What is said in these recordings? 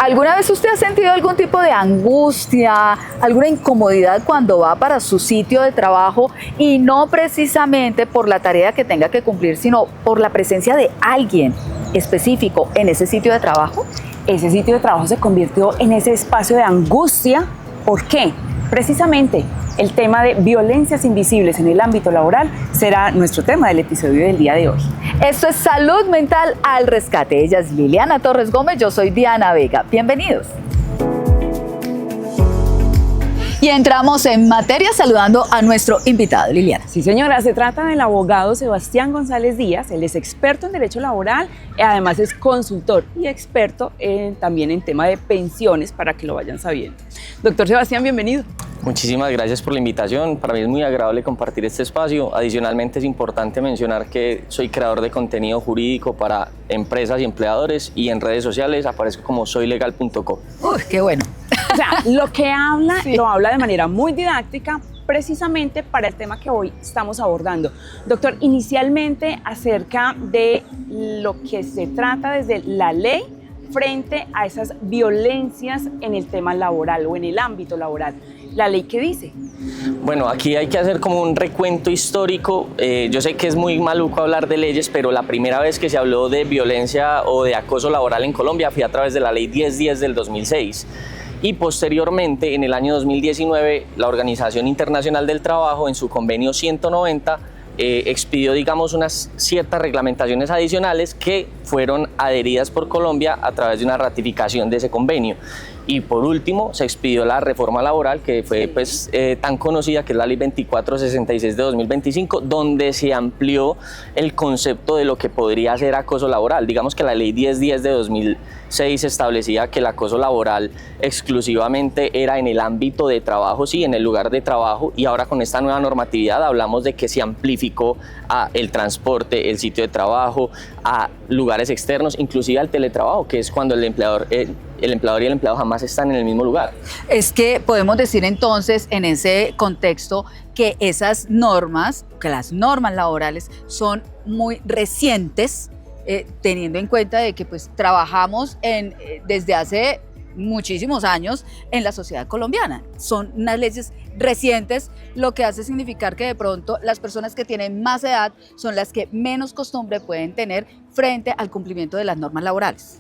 ¿Alguna vez usted ha sentido algún tipo de angustia, alguna incomodidad cuando va para su sitio de trabajo y no precisamente por la tarea que tenga que cumplir, sino por la presencia de alguien específico en ese sitio de trabajo? Ese sitio de trabajo se convirtió en ese espacio de angustia. ¿Por qué? Precisamente el tema de violencias invisibles en el ámbito laboral será nuestro tema del episodio del día de hoy. Esto es Salud Mental al Rescate. Ella es Liliana Torres Gómez, yo soy Diana Vega. Bienvenidos. Y entramos en materia saludando a nuestro invitado, Liliana. Sí, señora, se trata del abogado Sebastián González Díaz. Él es experto en derecho laboral, además es consultor y experto también en tema de pensiones, para que lo vayan sabiendo. Doctor Sebastián, bienvenido. Muchísimas gracias por la invitación. Para mí es muy agradable compartir este espacio. Adicionalmente es importante mencionar que soy creador de contenido jurídico para empresas y empleadores, y en redes sociales aparezco como soylegal.co. Uy, qué bueno. O sea, lo que habla, lo habla de manera muy didáctica, precisamente para el tema que hoy estamos abordando. Doctor, inicialmente acerca de lo que se trata desde la ley frente a esas violencias en el tema laboral o en el ámbito laboral. ¿La ley qué dice? Bueno, aquí hay que hacer como un recuento histórico. Yo sé que es muy maluco hablar de leyes, pero la primera vez que se habló de violencia o de acoso laboral en Colombia fue a través de la ley 1010 del 2006. Y posteriormente, en el año 2019, la Organización Internacional del Trabajo, en su convenio 190, expidió, digamos, unas ciertas reglamentaciones adicionales que fueron adheridas por Colombia a través de una ratificación de ese convenio. Y por último, se expidió la reforma laboral, que fue tan conocida, que es la Ley 2466 de 2025, donde se amplió el concepto de lo que podría ser acoso laboral. Digamos que la Ley 1010 de 2006 establecía que el acoso laboral exclusivamente era en el ámbito de trabajo, sí, en el lugar de trabajo, y ahora con esta nueva normatividad hablamos de que se amplificó a el transporte, el sitio de trabajo, a lugares externos, inclusive al teletrabajo, que es cuando el empleador y el empleado jamás están en el mismo lugar. Es que podemos decir entonces en ese contexto que esas normas, que las normas laborales son muy recientes, teniendo en cuenta de que pues trabajamos desde hace muchísimos años en la sociedad colombiana. Son unas leyes recientes, lo que hace significar que de pronto las personas que tienen más edad son las que menos costumbre pueden tener frente al cumplimiento de las normas laborales.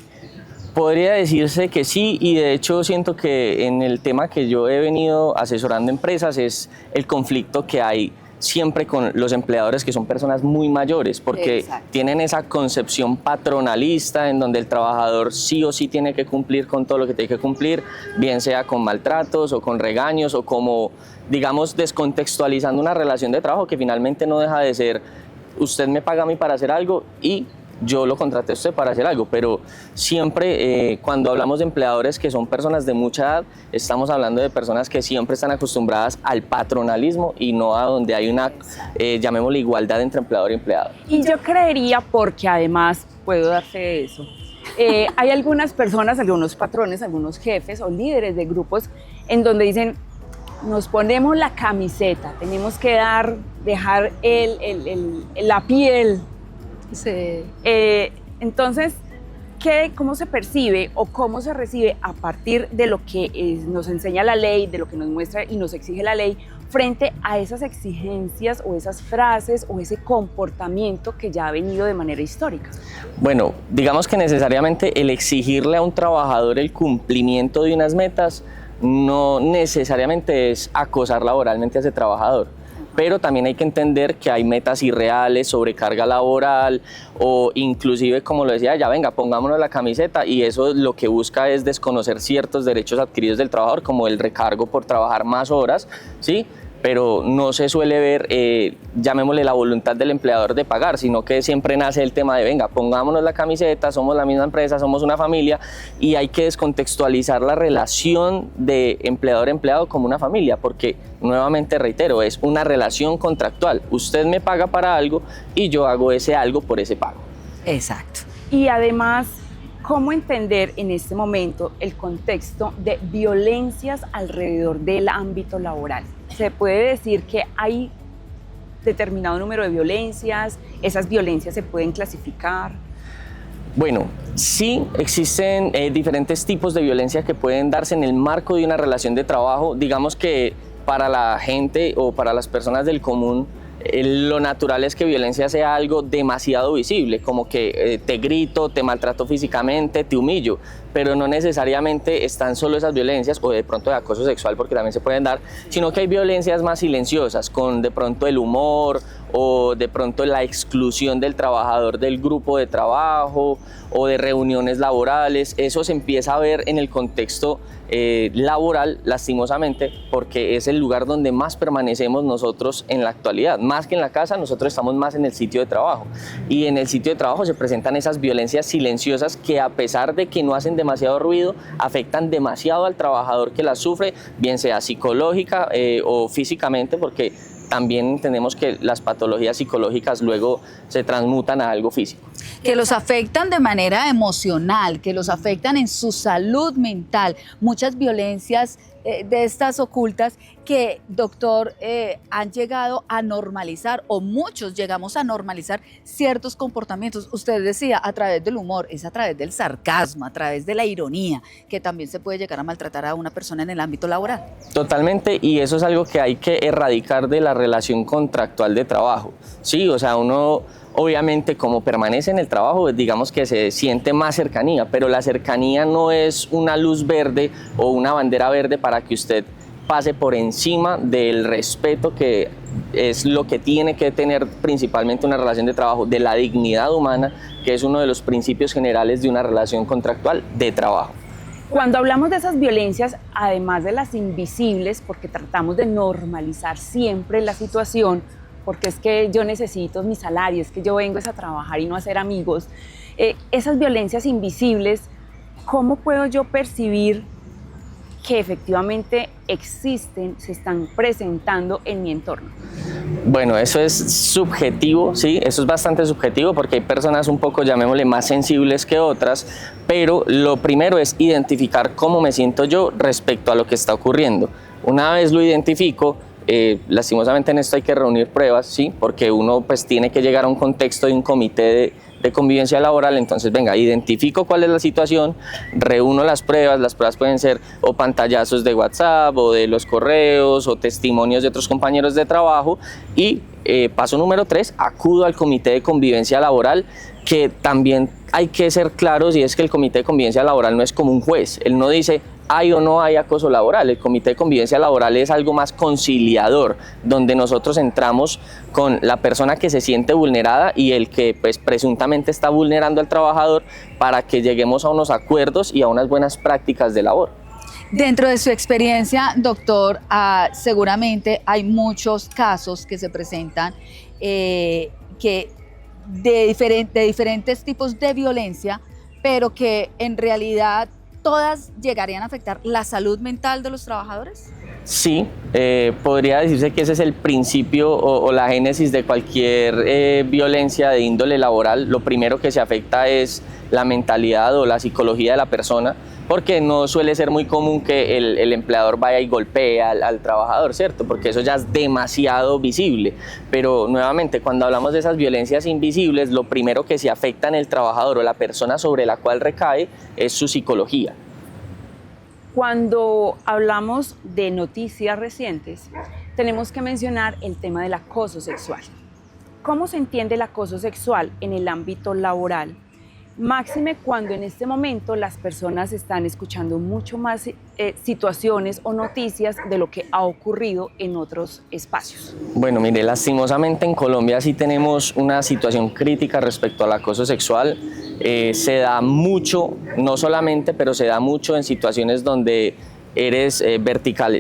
Podría decirse que sí, y de hecho siento que en el tema que yo he venido asesorando empresas es el conflicto que hay siempre con los empleadores, que son personas muy mayores, porque Exacto. tienen esa concepción patronalista en donde el trabajador sí o sí tiene que cumplir con todo lo que tiene que cumplir, bien sea con maltratos o con regaños o como, digamos, descontextualizando una relación de trabajo que finalmente no deja de ser: usted me paga a mí para hacer algo y yo lo contraté a usted para hacer algo. Pero siempre cuando hablamos de empleadores que son personas de mucha edad, estamos hablando de personas que siempre están acostumbradas al patronalismo y no a donde hay una, llamémosle, igualdad entre empleador y empleado. Y yo creería, porque además puedo dar fe de eso, hay algunas personas, algunos patrones, algunos jefes o líderes de grupos en donde dicen: nos ponemos la camiseta, tenemos que dejar la piel. Sí. Entonces, ¿cómo se percibe o cómo se recibe a partir de lo que nos enseña la ley, de lo que nos muestra y nos exige la ley, frente a esas exigencias o esas frases o ese comportamiento que ya ha venido de manera histórica? Bueno, digamos que necesariamente el exigirle a un trabajador el cumplimiento de unas metas no necesariamente es acosar laboralmente a ese trabajador. Pero también hay que entender que hay metas irreales, sobrecarga laboral o inclusive, como lo decía, ya venga, pongámonos la camiseta, y eso lo que busca es desconocer ciertos derechos adquiridos del trabajador, como el recargo por trabajar más horas, ¿sí? Pero no se suele ver, llamémosle, la voluntad del empleador de pagar, sino que siempre nace el tema de venga, pongámonos la camiseta, somos la misma empresa, somos una familia, y hay que descontextualizar la relación de empleador-empleado como una familia, porque nuevamente reitero, es una relación contractual. Usted me paga para algo y yo hago ese algo por ese pago. Exacto. Y además, ¿cómo entender en este momento el contexto de violencias alrededor del ámbito laboral? Se puede decir que hay determinado número de violencias, esas violencias se pueden clasificar. Bueno, sí existen diferentes tipos de violencia que pueden darse en el marco de una relación de trabajo. Digamos que para la gente o para las personas del común, lo natural es que violencia sea algo demasiado visible, como que te grito, te maltrato físicamente, te humillo, pero no necesariamente están solo esas violencias, o de pronto de acoso sexual, porque también se pueden dar, sino que hay violencias más silenciosas, con de pronto el humor o de pronto la exclusión del trabajador del grupo de trabajo o de reuniones laborales. Eso se empieza a ver en el contexto laboral, lastimosamente, porque es el lugar donde más permanecemos nosotros en la actualidad. Más que en la casa, nosotros estamos más en el sitio de trabajo. Y en el sitio de trabajo se presentan esas violencias silenciosas que, a pesar de que no hacen demasiado ruido, afectan demasiado al trabajador que las sufre, bien sea psicológica o físicamente, porque también entendemos que las patologías psicológicas luego se transmutan a algo físico. Que los afectan de manera emocional, que los afectan en su salud mental. Muchas violencias de estas ocultas que, doctor, han llegado a normalizar, o muchos llegamos a normalizar ciertos comportamientos. Usted decía, a través del humor, es a través del sarcasmo, a través de la ironía, que también se puede llegar a maltratar a una persona en el ámbito laboral. Totalmente, y eso es algo que hay que erradicar de la relación contractual de trabajo. Sí, o sea, uno obviamente, como permanece en el trabajo, digamos que se siente más cercanía, pero la cercanía no es una luz verde o una bandera verde para que usted pase por encima del respeto, que es lo que tiene que tener principalmente una relación de trabajo, de la dignidad humana, que es uno de los principios generales de una relación contractual de trabajo. Cuando hablamos de esas violencias, además de las invisibles, porque tratamos de normalizar siempre la situación, porque es que yo necesito mi salario, es que yo vengo a trabajar y no a hacer amigos. Esas violencias invisibles, ¿cómo puedo yo percibir que efectivamente existen, se están presentando en mi entorno? Bueno, eso es subjetivo, sí, eso es bastante subjetivo, porque hay personas un poco, llamémosle, más sensibles que otras, pero lo primero es identificar cómo me siento yo respecto a lo que está ocurriendo. Una vez lo identifico, lastimosamente en esto hay que reunir pruebas, ¿sí? Porque uno pues tiene que llegar a un contexto de un comité de convivencia laboral. Entonces, venga, identifico cuál es la situación, reúno las pruebas pueden ser o pantallazos de WhatsApp o de los correos o testimonios de otros compañeros de trabajo, y paso número 3, acudo al comité de convivencia laboral, que también hay que ser claros, y es que el comité de convivencia laboral no es como un juez, él no dice hay o no hay acoso laboral. El comité de convivencia laboral es algo más conciliador, donde nosotros entramos con la persona que se siente vulnerada y el que pues presuntamente está vulnerando al trabajador, para que lleguemos a unos acuerdos y a unas buenas prácticas de labor. Dentro de su experiencia, doctor, seguramente hay muchos casos que se presentan que de diferentes tipos de violencia, pero que en realidad ¿todas llegarían a afectar la salud mental de los trabajadores? Sí, podría decirse que ese es el principio o la génesis de cualquier violencia de índole laboral. Lo primero que se afecta es la mentalidad o la psicología de la persona, porque no suele ser muy común que el empleador vaya y golpee al trabajador, ¿cierto? Porque eso ya es demasiado visible. Pero nuevamente, cuando hablamos de esas violencias invisibles, lo primero que se afecta en el trabajador o la persona sobre la cual recae es su psicología. Cuando hablamos de noticias recientes, tenemos que mencionar el tema del acoso sexual. ¿Cómo se entiende el acoso sexual en el ámbito laboral? Máxime cuando en este momento las personas están escuchando mucho más situaciones o noticias de lo que ha ocurrido en otros espacios. Bueno, mire, lastimosamente en Colombia sí tenemos una situación crítica respecto al acoso sexual. Se da mucho, no solamente, pero se da mucho en situaciones donde eres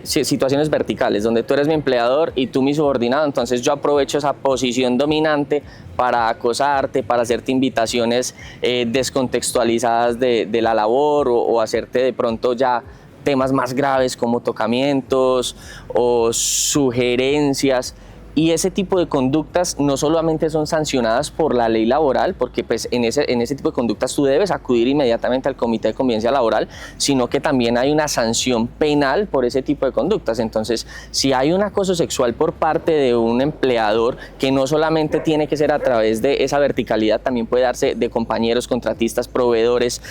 situaciones verticales, donde tú eres mi empleador y tú mi subordinado. Entonces yo aprovecho esa posición dominante para acosarte, para hacerte invitaciones descontextualizadas de la labor, o hacerte de pronto ya temas más graves como tocamientos o sugerencias Y ese tipo de conductas no solamente son sancionadas por la ley laboral, porque pues en ese tipo de conductas tú debes acudir inmediatamente al Comité de Convivencia Laboral, sino que también hay una sanción penal por ese tipo de conductas. Entonces, si hay un acoso sexual por parte de un empleador, que no solamente tiene que ser a través de esa verticalidad, también puede darse de compañeros, contratistas, proveedores,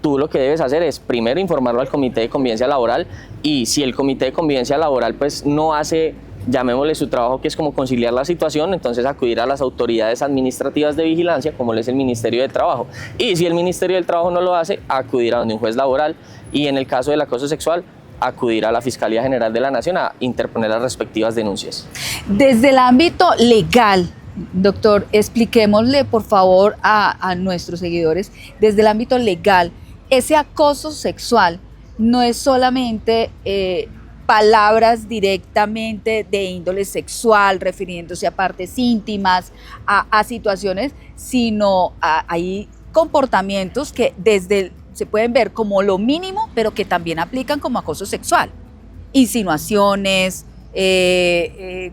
tú lo que debes hacer es primero informarlo al Comité de Convivencia Laboral, y si el Comité de Convivencia Laboral pues no hace, llamémosle, su trabajo, que es como conciliar la situación, entonces acudir a las autoridades administrativas de vigilancia, como es el Ministerio de Trabajo. Y si el Ministerio del Trabajo no lo hace, acudir a donde un juez laboral, y en el caso del acoso sexual, acudir a la Fiscalía General de la Nación a interponer las respectivas denuncias. Desde el ámbito legal, doctor, expliquémosle por favor a nuestros seguidores, desde el ámbito legal, ese acoso sexual no es solamente palabras directamente de índole sexual, refiriéndose a partes íntimas, a situaciones, sino hay comportamientos que se pueden ver como lo mínimo, pero que también aplican como acoso sexual. Insinuaciones,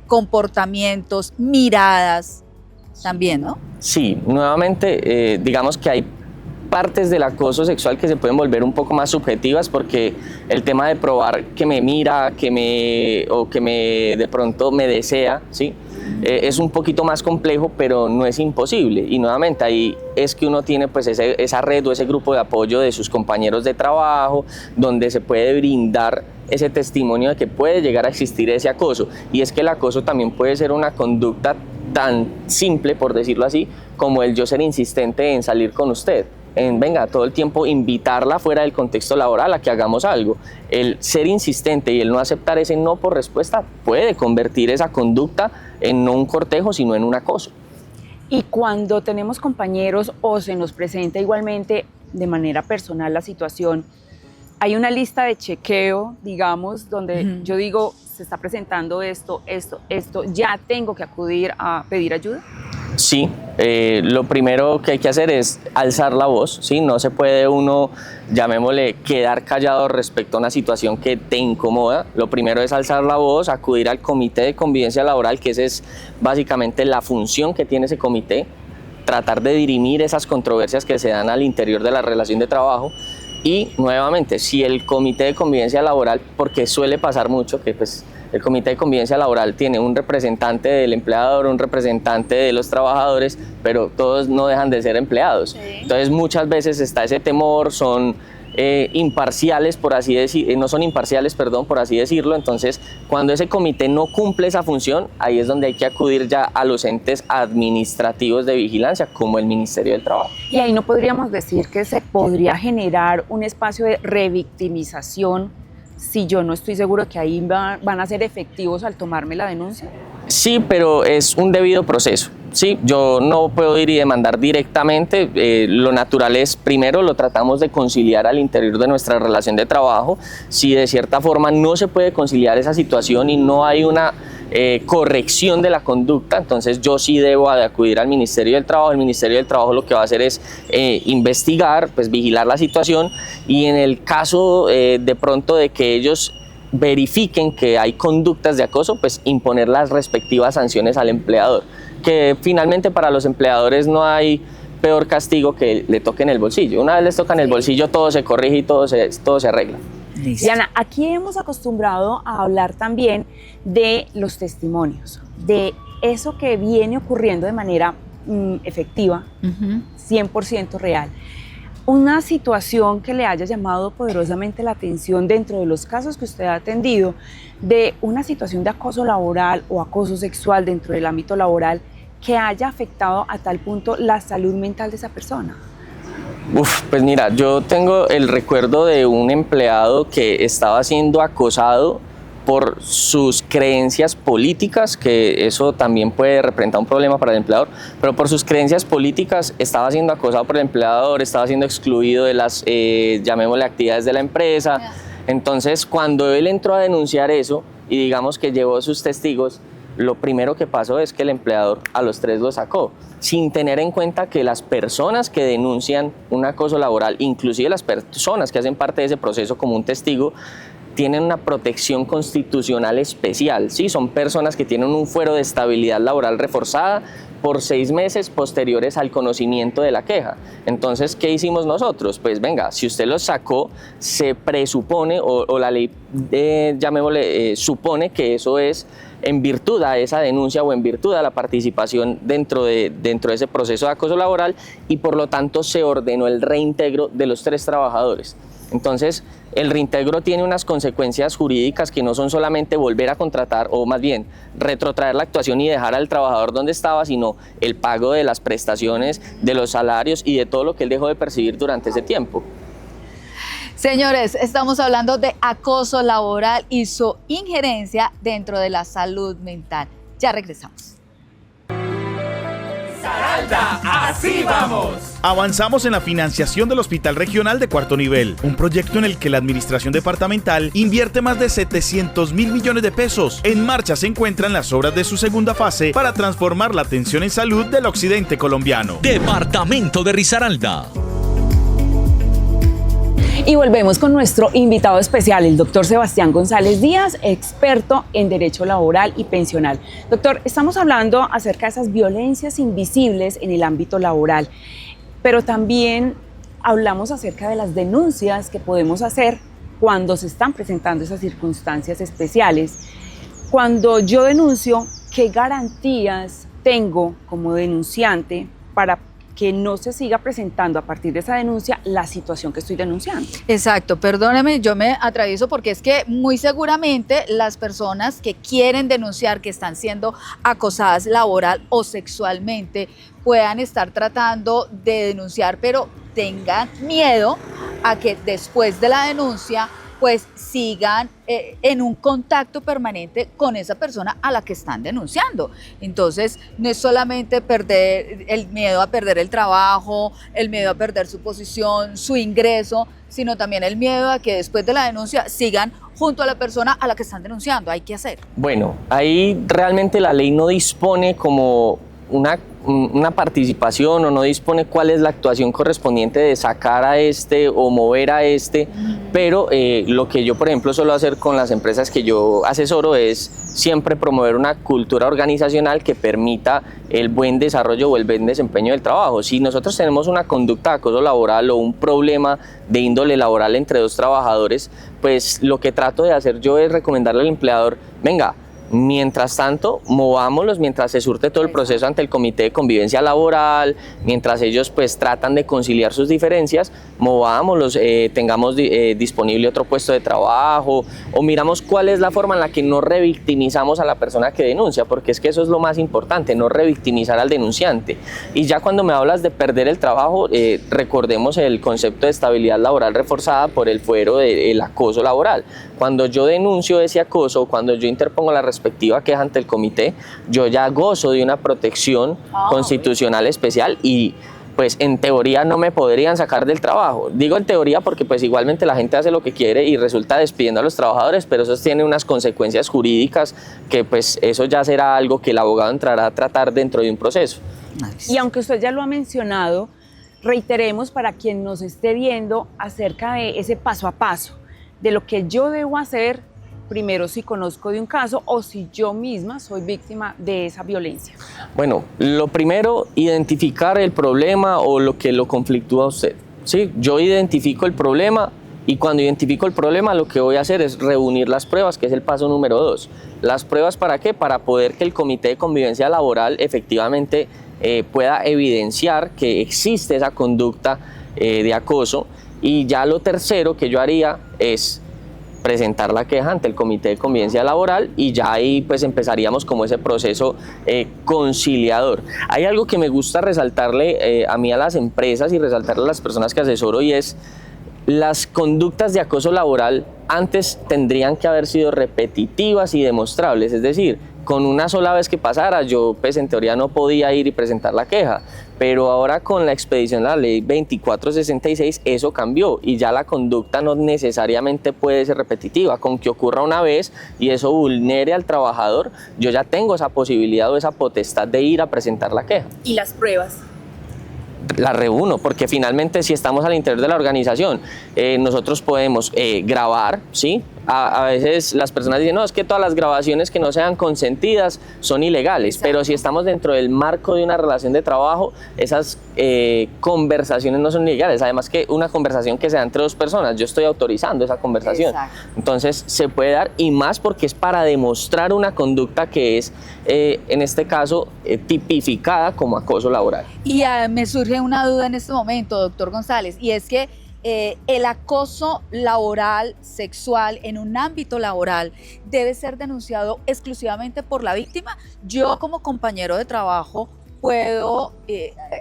comportamientos, miradas, también, ¿no? Sí, nuevamente, digamos que hay partes del acoso sexual que se pueden volver un poco más subjetivas, porque el tema de probar que me mira, o que de pronto me desea, ¿sí? Es un poquito más complejo, pero no es imposible. Y nuevamente ahí es que uno tiene pues esa red o ese grupo de apoyo de sus compañeros de trabajo, donde se puede brindar ese testimonio de que puede llegar a existir ese acoso. Y es que el acoso también puede ser una conducta tan simple, por decirlo así, como el yo ser insistente en salir con usted, en venga, todo el tiempo invitarla fuera del contexto laboral a que hagamos algo. El ser insistente y el no aceptar ese no por respuesta puede convertir esa conducta en no un cortejo, sino en un acoso. Y cuando tenemos compañeros o se nos presenta igualmente de manera personal la situación, hay una lista de chequeo, digamos, donde yo digo, se está presentando esto, ya tengo que acudir a pedir ayuda. Sí, lo primero que hay que hacer es alzar la voz, ¿sí? No se puede uno, llamémosle, quedar callado respecto a una situación que te incomoda. Lo primero es alzar la voz, acudir al Comité de Convivencia Laboral, que esa es básicamente la función que tiene ese comité, tratar de dirimir esas controversias que se dan al interior de la relación de trabajo. Y nuevamente, si el Comité de Convivencia Laboral, porque suele pasar mucho que pues el Comité de Convivencia Laboral tiene un representante del empleador, un representante de los trabajadores, pero todos no dejan de ser empleados. Sí. Entonces muchas veces está ese temor, son imparciales, por así decir, no son imparciales, perdón, por así decirlo. Entonces, cuando ese comité no cumple esa función, ahí es donde hay que acudir ya a los entes administrativos de vigilancia, como el Ministerio del Trabajo. Y ahí no podríamos decir que se podría generar un espacio de revictimización si yo no estoy seguro que ahí van a ser efectivos al tomarme la denuncia. Sí, pero es un debido proceso. Sí, yo no puedo ir y demandar directamente. Lo natural es, primero lo tratamos de conciliar al interior de nuestra relación de trabajo. Si de cierta forma no se puede conciliar esa situación y no hay una corrección de la conducta, entonces yo sí debo de acudir al Ministerio del Trabajo. El Ministerio del Trabajo lo que va a hacer es investigar, pues vigilar la situación, y en el caso de pronto de que ellos verifiquen que hay conductas de acoso, pues imponer las respectivas sanciones al empleador, que finalmente para los empleadores no hay peor castigo que le toquen el bolsillo. Una vez les tocan el bolsillo, todo se corrige y todo se arregla. Listo. Diana, aquí hemos acostumbrado a hablar también de los testimonios, de eso que viene ocurriendo de manera efectiva, 100% real. Una situación que le haya llamado poderosamente la atención dentro de los casos que usted ha atendido, de una situación de acoso laboral o acoso sexual dentro del ámbito laboral que haya afectado a tal punto la salud mental de esa persona. Pues mira, yo tengo el recuerdo de un empleado que estaba siendo acosado por sus creencias políticas, que eso también puede representar un problema para el empleador, pero por sus creencias políticas estaba siendo acosado por el empleador, estaba siendo excluido de las, llamémosle, actividades de la empresa. Entonces, cuando él entró a denunciar eso, y digamos que llevó sus testigos, lo primero que pasó es que el empleador a los 3 lo sacó, sin tener en cuenta que las personas que denuncian un acoso laboral, inclusive las personas que hacen parte de ese proceso como un testigo, tienen una protección constitucional especial, ¿sí? Son personas que tienen un fuero de estabilidad laboral reforzada por 6 meses posteriores al conocimiento de la queja. Entonces, ¿qué hicimos nosotros? Pues venga, si usted los sacó, se presupone, o la ley, llamémosle, supone que eso es en virtud a esa denuncia o en virtud a la participación dentro de ese proceso de acoso laboral, y por lo tanto se ordenó el reintegro de los 3 trabajadores. Entonces, el reintegro tiene unas consecuencias jurídicas que no son solamente volver a contratar, o más bien retrotraer la actuación y dejar al trabajador donde estaba, sino el pago de las prestaciones, de los salarios y de todo lo que él dejó de percibir durante ese tiempo. Señores, estamos hablando de acoso laboral y su injerencia dentro de la salud mental. Ya regresamos. Saralda, así vamos. Avanzamos en la financiación del Hospital Regional de Cuarto Nivel, un proyecto en el que la administración departamental invierte más de 700.000 millones de pesos. En marcha se encuentran las obras de su segunda fase para transformar la atención en salud del occidente colombiano. Departamento de Risaralda. Y volvemos con nuestro invitado especial, el doctor Sebastián González Díaz, experto en Derecho Laboral y Pensional. Doctor, estamos hablando acerca de esas violencias invisibles en el ámbito laboral, pero también hablamos acerca de las denuncias que podemos hacer cuando se están presentando esas circunstancias especiales. Cuando yo denuncio, ¿qué garantías tengo como denunciante para que no se siga presentando a partir de esa denuncia la situación que estoy denunciando? Exacto, perdóneme, yo me atravieso porque es que muy seguramente las personas que quieren denunciar que están siendo acosadas laboral o sexualmente puedan estar tratando de denunciar, pero tengan miedo a que después de la denuncia pues sigan en un contacto permanente con esa persona a la que están denunciando. Entonces, no es solamente perder el miedo a perder el trabajo, el miedo a perder su posición, su ingreso, sino también el miedo a que después de la denuncia sigan junto a la persona a la que están denunciando. Hay que hacer. Bueno, ahí realmente la ley no dispone como una participación, o no dispone cuál es la actuación correspondiente de sacar a este o mover a este, pero lo que yo, por ejemplo, suelo hacer con las empresas que yo asesoro es siempre promover una cultura organizacional que permita el buen desarrollo o el buen desempeño del trabajo. Si nosotros tenemos una conducta de acoso laboral o un problema de índole laboral entre 2 trabajadores, pues lo que trato de hacer yo es recomendarle al empleador, venga, mientras tanto, movámoslos mientras se surte todo el proceso ante el Comité de Convivencia Laboral, mientras ellos pues tratan de conciliar sus diferencias, movámoslos, tengamos disponible otro puesto de trabajo, o miramos cuál es la forma en la que no revictimizamos a la persona que denuncia, porque es que eso es lo más importante, no revictimizar al denunciante. Y ya cuando me hablas de perder el trabajo, recordemos el concepto de estabilidad laboral reforzada por el fuero del acoso laboral. Cuando yo denuncio ese acoso, cuando yo interpongo la respectiva queja ante el comité, yo ya gozo de una protección constitucional especial y pues en teoría no me podrían sacar del trabajo. Digo en teoría porque pues igualmente la gente hace lo que quiere y resulta despidiendo a los trabajadores, pero eso tiene unas consecuencias jurídicas que pues eso ya será algo que el abogado entrará a tratar dentro de un proceso. Y aunque usted ya lo ha mencionado, reiteremos para quien nos esté viendo acerca de ese paso a paso, de lo que yo debo hacer primero si conozco de un caso o si yo misma soy víctima de esa violencia. Bueno, lo primero, identificar el problema o lo que lo conflictúa a usted. ¿Sí? Yo identifico el problema y cuando identifico el problema lo que voy a hacer es reunir las pruebas, que es el paso número 2. ¿Las pruebas para qué? Para poder que el Comité de Convivencia Laboral efectivamente pueda evidenciar que existe esa conducta de acoso. Y ya lo tercero que yo haría es presentar la queja ante el Comité de Convivencia Laboral y ya ahí pues empezaríamos como ese proceso conciliador. Hay algo que me gusta resaltarle a mí a las empresas y resaltarle a las personas que asesoro, y es las conductas de acoso laboral antes tendrían que haber sido repetitivas y demostrables, es decir, con una sola vez que pasara yo pues en teoría no podía ir y presentar la queja, pero ahora con la expedición de la ley 2466 eso cambió y ya la conducta no necesariamente puede ser repetitiva, con que ocurra una vez y eso vulnere al trabajador, yo ya tengo esa posibilidad o esa potestad de ir a presentar la queja. ¿Y las pruebas? la reúno, porque finalmente si estamos al interior de la organización, nosotros podemos grabar, ¿sí? A veces las personas dicen, no, es que todas las grabaciones que no sean consentidas son ilegales. Exacto. Pero si estamos dentro del marco de una relación de trabajo, esas conversaciones no son ilegales. Además que una conversación que se da entre dos personas, yo estoy autorizando esa conversación. Exacto. Entonces se puede dar, y más porque es para demostrar una conducta que es, en este caso, tipificada como acoso laboral. Y me surge una duda en este momento, doctor González, y es que el acoso laboral, sexual, en un ámbito laboral, debe ser denunciado exclusivamente por la víctima. Yo como compañero de trabajo puedo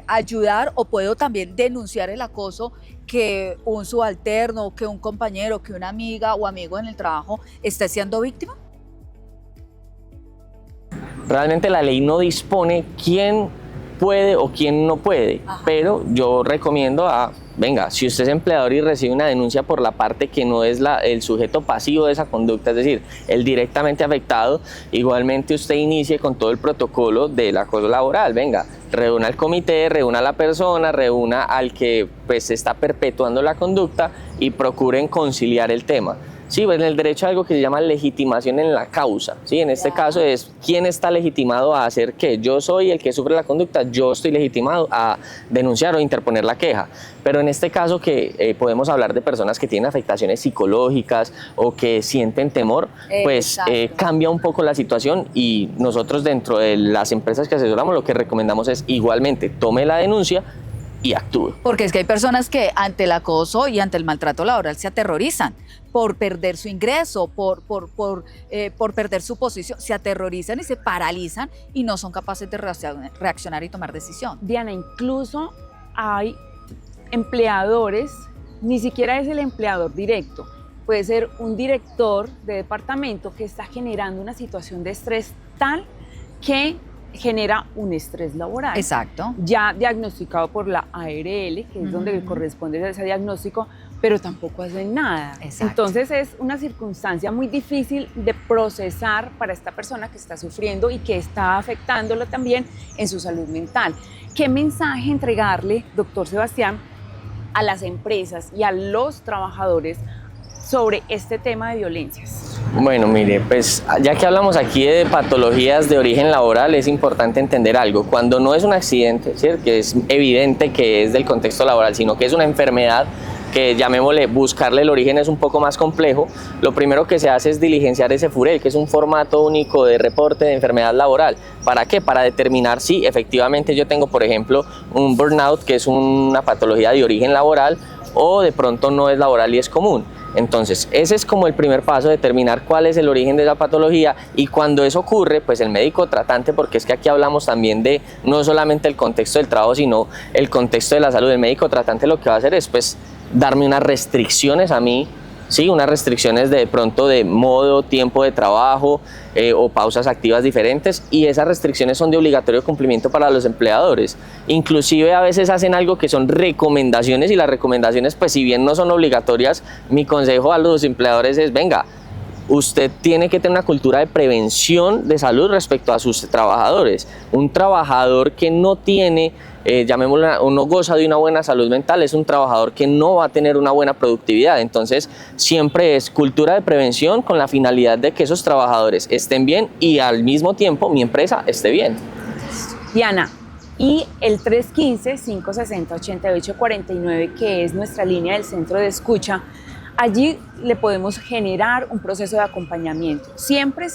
ayudar o puedo también denunciar el acoso que un subalterno, que un compañero, que una amiga o amigo en el trabajo esté siendo víctima. Realmente la ley no dispone quién puede o quién no puede. Ajá. Pero yo recomiendo venga, si usted es empleador y recibe una denuncia por la parte que no es el sujeto pasivo de esa conducta, es decir, el directamente afectado, igualmente usted inicie con todo el protocolo del acoso laboral. Venga, reúna al comité, reúna a la persona, reúna al que pues está perpetuando la conducta y procuren conciliar el tema. Sí, pues en el derecho hay algo que se llama legitimación en la causa, ¿sí? En este caso es quién está legitimado a hacer qué. Yo soy el que sufre la conducta, yo estoy legitimado a denunciar o interponer la queja. Pero en este caso que podemos hablar de personas que tienen afectaciones psicológicas o que sienten temor, pues cambia un poco la situación, y nosotros dentro de las empresas que asesoramos lo que recomendamos es igualmente tome la denuncia y actúe. Porque es que hay personas que ante el acoso y ante el maltrato laboral se aterrorizan por perder su ingreso, por perder su posición, se aterrorizan y se paralizan y no son capaces de reaccionar y tomar decisión. Diana, incluso hay empleadores, ni siquiera es el empleador directo, puede ser un director de departamento que está generando una situación de estrés tal que genera un estrés laboral. Exacto. Ya diagnosticado por la ARL, que es donde corresponde ese diagnóstico, pero tampoco hacen nada. Exacto. Entonces es una circunstancia muy difícil de procesar para esta persona que está sufriendo y que está afectándolo también en su salud mental. ¿Qué mensaje entregarle, doctor Sebastián, a las empresas y a los trabajadores sobre este tema de violencias? Bueno, mire, pues ya que hablamos aquí de patologías de origen laboral, es importante entender algo. Cuando no es un accidente, ¿cierto?, que es evidente que es del contexto laboral, sino que es una enfermedad que, llamémosle, buscarle el origen es un poco más complejo, lo primero que se hace es diligenciar ese FUREL, que es un formato único de reporte de enfermedad laboral. ¿Para qué? Para determinar si efectivamente yo tengo, por ejemplo, un burnout, que es una patología de origen laboral, o de pronto no es laboral y es común. Entonces, ese es como el primer paso, determinar cuál es el origen de la patología, y cuando eso ocurre, pues el médico tratante, porque es que aquí hablamos también de no solamente el contexto del trabajo, sino el contexto de la salud. El médico tratante lo que va a hacer es pues darme unas restricciones a mí, sí, unas restricciones de pronto de modo, tiempo de trabajo o pausas activas diferentes, y esas restricciones son de obligatorio cumplimiento para los empleadores. Inclusive a veces hacen algo que son recomendaciones, y las recomendaciones, pues si bien no son obligatorias, mi consejo a los empleadores es, venga, usted tiene que tener una cultura de prevención de salud respecto a sus trabajadores. Un trabajador que no tiene, llamémoslo, o no goza de una buena salud mental, es un trabajador que no va a tener una buena productividad. Entonces, siempre es cultura de prevención con la finalidad de que esos trabajadores estén bien y al mismo tiempo mi empresa esté bien. Diana, y el 315-560-8849, que es nuestra línea del centro de escucha, allí le podemos generar un proceso de acompañamiento. Siempre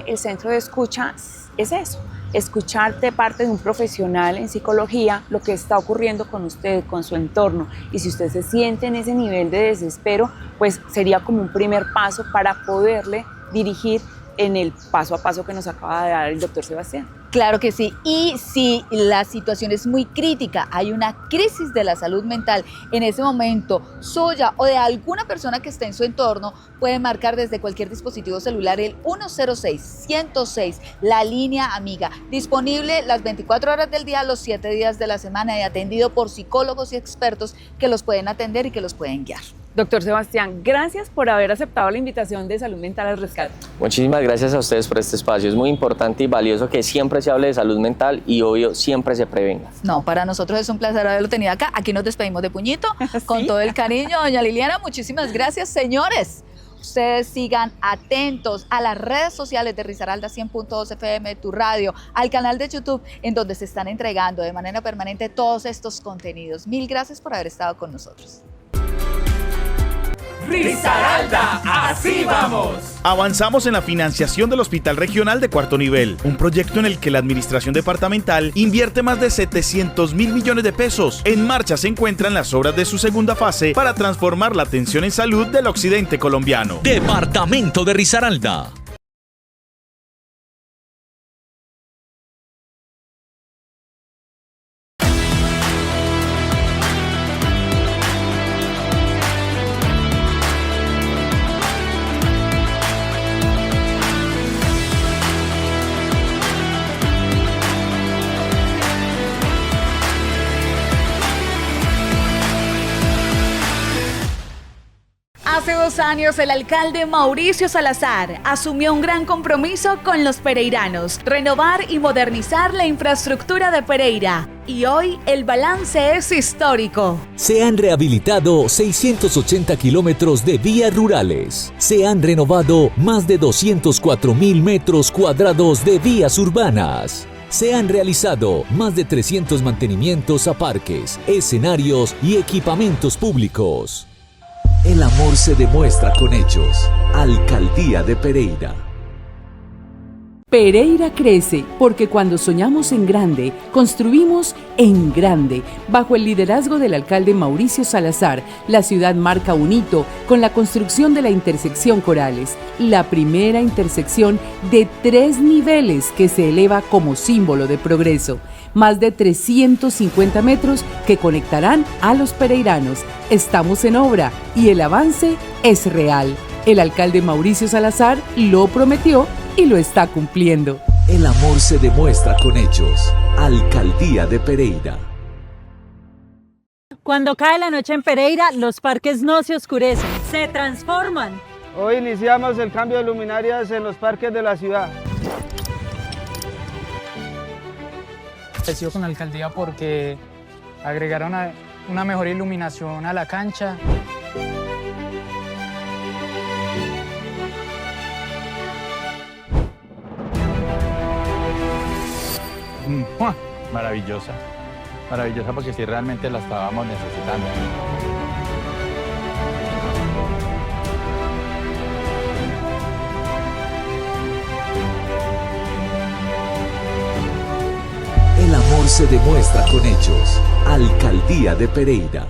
el centro de escucha es eso, escuchar de parte de un profesional en psicología lo que está ocurriendo con usted, con su entorno. Y si usted se siente en ese nivel de desespero, pues sería como un primer paso para poderle dirigir en el paso a paso que nos acaba de dar el doctor Sebastián. Claro que sí, y si la situación es muy crítica, hay una crisis de la salud mental en ese momento suya o de alguna persona que esté en su entorno, puede marcar desde cualquier dispositivo celular el 106-106, la línea amiga, disponible las 24 horas del día, los 7 días de la semana, y atendido por psicólogos y expertos que los pueden atender y que los pueden guiar. Doctor Sebastián, gracias por haber aceptado la invitación de Salud Mental al Rescate. Muchísimas gracias a ustedes por este espacio. Es muy importante y valioso que siempre se hable de salud mental y obvio siempre se prevenga. No, para nosotros es un placer haberlo tenido acá. Aquí nos despedimos de puñito, con todo el cariño. Doña Liliana, muchísimas gracias, señores. Ustedes sigan atentos a las redes sociales de Risaralda 100.2 FM, tu radio, al canal de YouTube, en donde se están entregando de manera permanente todos estos contenidos. Mil gracias por haber estado con nosotros. Risaralda, así vamos. Avanzamos en la financiación del Hospital Regional de Cuarto Nivel, un proyecto en el que la Administración Departamental invierte más de 700 mil millones de pesos. En marcha se encuentran las obras de su segunda fase para transformar la atención en salud del occidente colombiano. Departamento de Risaralda. Hace 2 años, el alcalde Mauricio Salazar asumió un gran compromiso con los pereiranos: renovar y modernizar la infraestructura de Pereira. Y hoy el balance es histórico. Se han rehabilitado 680 kilómetros de vías rurales. Se han renovado más de 204.000 metros cuadrados de vías urbanas. Se han realizado más de 300 mantenimientos a parques, escenarios y equipamientos públicos. El amor se demuestra con hechos. Alcaldía de Pereira. Pereira crece porque cuando soñamos en grande, construimos en grande. Bajo el liderazgo del alcalde Mauricio Salazar, la ciudad marca un hito con la construcción de la intersección Corales, la primera intersección de 3 niveles que se eleva como símbolo de progreso. Más de 350 metros que conectarán a los pereiranos. Estamos en obra y el avance es real. El alcalde Mauricio Salazar lo prometió y lo está cumpliendo. El amor se demuestra con hechos. Alcaldía de Pereira. Cuando cae la noche en Pereira, los parques no se oscurecen, se transforman. Hoy iniciamos el cambio de luminarias en los parques de la ciudad. Agradecido con la alcaldía porque agregaron una mejor iluminación a la cancha. Maravillosa, maravillosa porque sí realmente la estábamos necesitando. El amor se demuestra con hechos. Alcaldía de Pereira.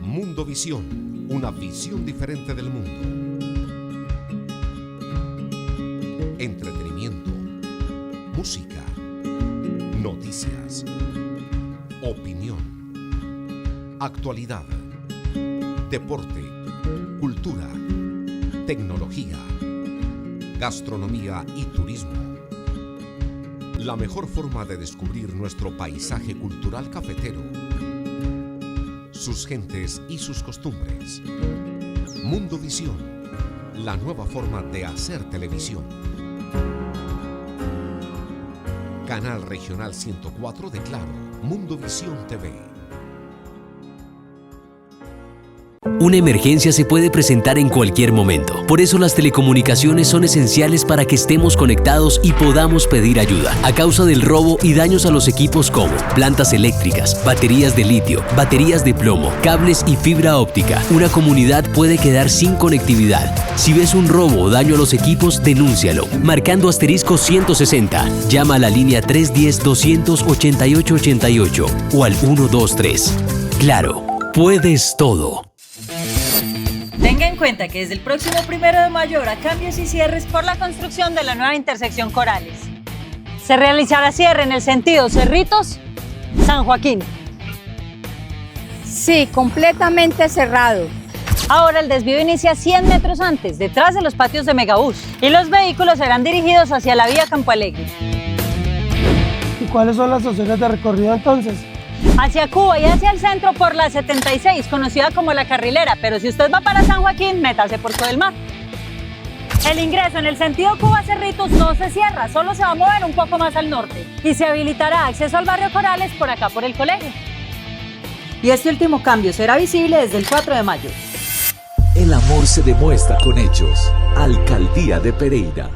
Mundovisión, una visión diferente del mundo. Entretenimiento, música, noticias, opinión, actualidad, deporte, cultura, tecnología, gastronomía y turismo. La mejor forma de descubrir nuestro paisaje cultural cafetero, sus gentes y sus costumbres. Mundovisión, la nueva forma de hacer televisión. Canal Regional 104 de Claro, Mundovisión TV. Una emergencia se puede presentar en cualquier momento. Por eso las telecomunicaciones son esenciales para que estemos conectados y podamos pedir ayuda. A causa del robo y daños a los equipos como plantas eléctricas, baterías de litio, baterías de plomo, cables y fibra óptica, una comunidad puede quedar sin conectividad. Si ves un robo o daño a los equipos, denúncialo. Marcando *160. Llama a la línea 310-288-88 o al 123. Claro, puedes todo. Tenga en cuenta que desde el próximo 1 de mayo habrá cambios y cierres por la construcción de la nueva intersección Corales. Se realizará cierre en el sentido Cerritos-San Joaquín. Sí, completamente cerrado. Ahora el desvío inicia 100 metros antes, detrás de los patios de Megabús, y los vehículos serán dirigidos hacia la vía Campo Alegre. ¿Y cuáles son las opciones de recorrido entonces? Hacia Cuba y hacia el centro por la 76, conocida como La Carrilera, pero si usted va para San Joaquín, métase por todo el mar. El ingreso en el sentido Cuba-Cerritos no se cierra, solo se va a mover un poco más al norte y se habilitará acceso al barrio Corales por acá por el colegio. Y este último cambio será visible desde el 4 de mayo. El amor se demuestra con hechos. Alcaldía de Pereira.